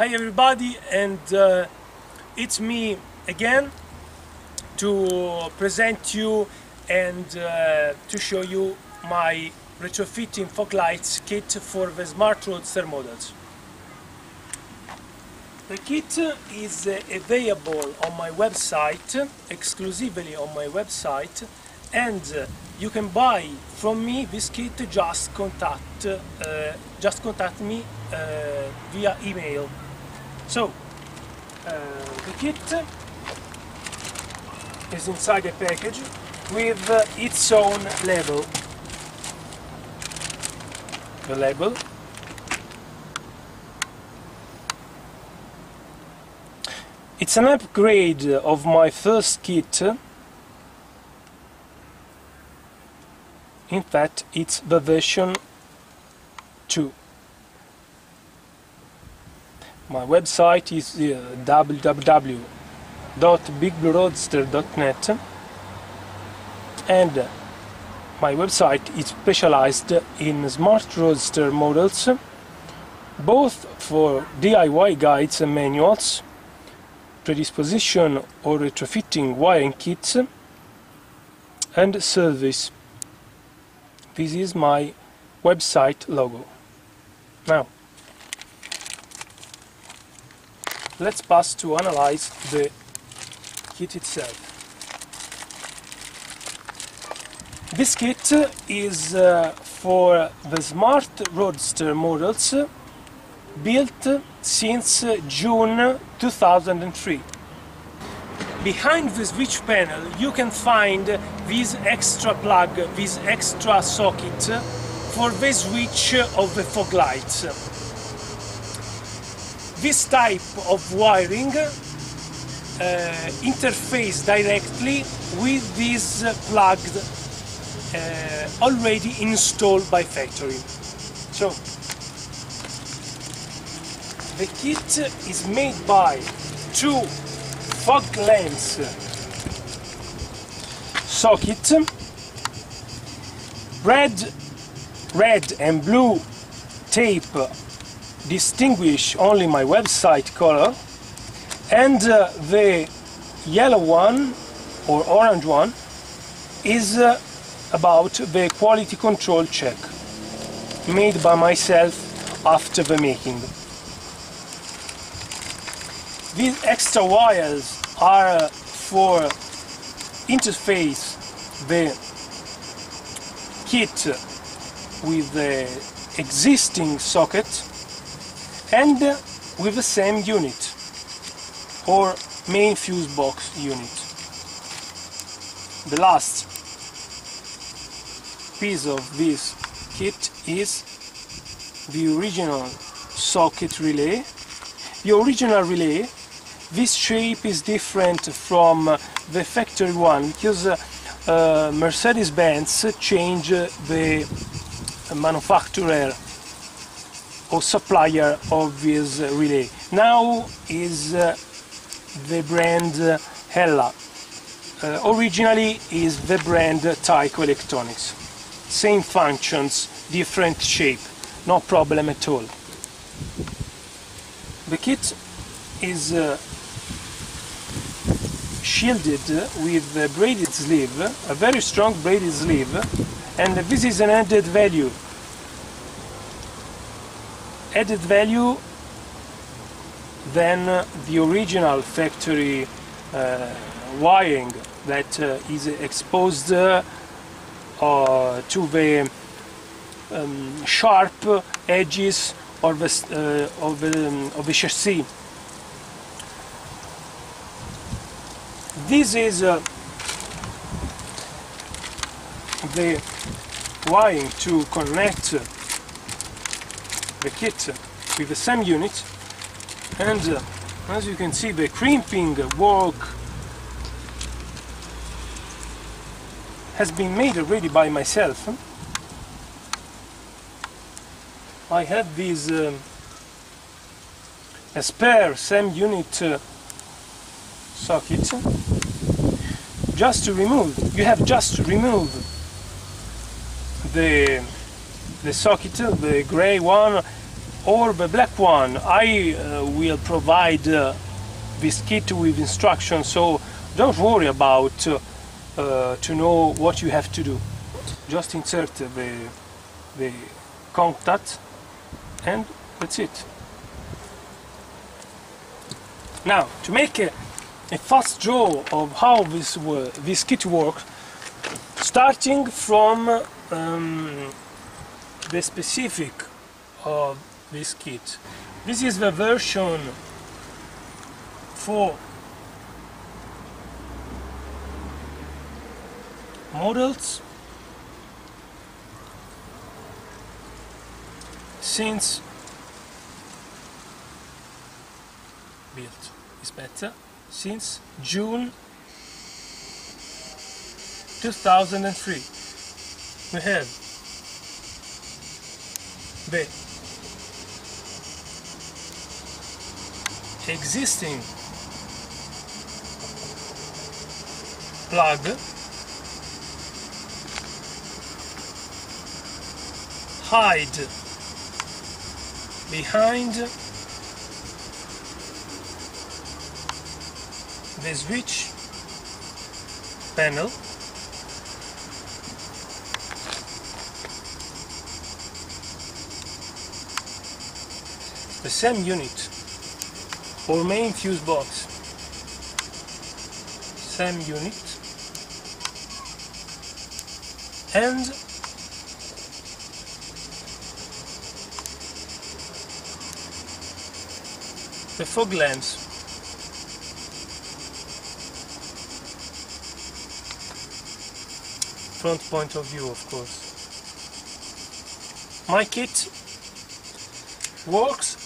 Hi everybody, and it's me again to present you and to show you my retrofitting Foglights kit for the smart roadster models. The kit is available on my website, exclusively on my website, and you can buy from me this kit. Just contact me via email. So the kit is inside a package with its own label. The label it's an upgrade of my first kit. In fact, it's the version 2. My website is www.bigblueroadster.net, and my website is specialized in smart roadster models, both for DIY guides and manuals, predisposition or retrofitting wiring kits, and service. This is my website logo. Now, let's pass to analyze the kit itself. This kit is for the smart roadster models built since June 2003. Behind the switch panel you can find this extra plug, this extra socket for the switch of the Foglights. This type of wiring interfaces directly with this plug already installed by factory. So the kit is made by two Foglights socket, red and blue tape distinguish only my website color, and the yellow one or orange one is about the quality control check made by myself after the making. These extra wires are for interface the kit with the existing socket and with the same unit or main fuse box unit. The last piece of this kit is the original socket relay. The original relay, this shape is different from the factory one because Mercedes-Benz changed the manufacturer or supplier of this relay. Now is the brand Hella. Originally is the brand Tyco Electronics. Same functions, different shape, no problem at all. The kit is shielded with a braided sleeve, a very strong braided sleeve, and this is an added value. Added value than the original factory wiring that is exposed to the sharp edges of the chassis. This is the wiring to connect the kit with the same unit, and as you can see, the crimping work has been made already by myself. I have this a spare same unit socket. Just to remove, you have just to remove the socket, the gray one, or the black one. I will provide this kit with instructions, so don't worry about to know what you have to do. Just insert the contact and that's it. Now, to make a fast draw of how this kit works, starting from the specific of this kit. This is the version for models since built is better since June 2003. We have the existing plug, hide behind the switch panel, the same unit or main fuse box, same unit, and the fog lamps. Front point of view, of course. My kit works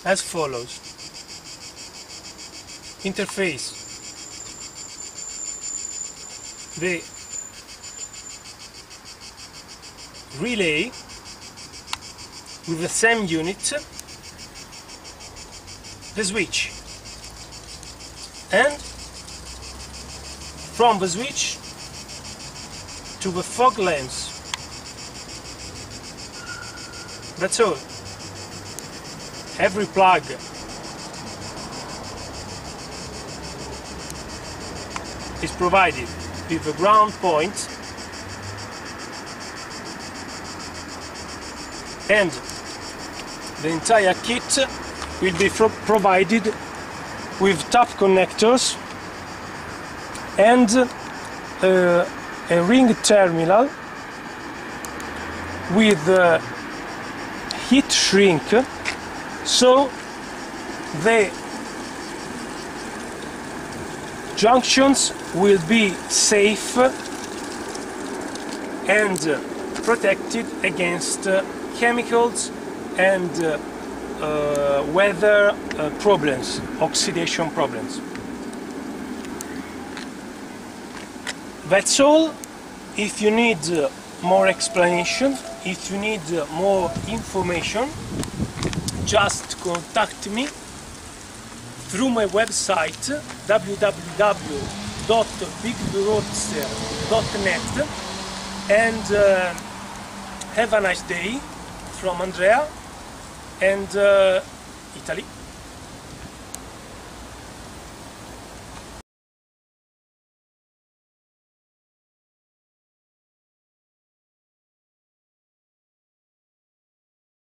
as follows. Interface: the relay with the same unit, the switch, and from the switch to the fog lamps. That's all. Every plug is provided with a ground point and the entire kit will be provided with tap connectors and a ring terminal with heat shrink, so the junctions will be safe and protected against chemicals and weather problems, oxidation problems. That's all. If you need more explanation, if you need more information, just contact me through my website www.bigroadster.net, and have a nice day from Andrea and Italy.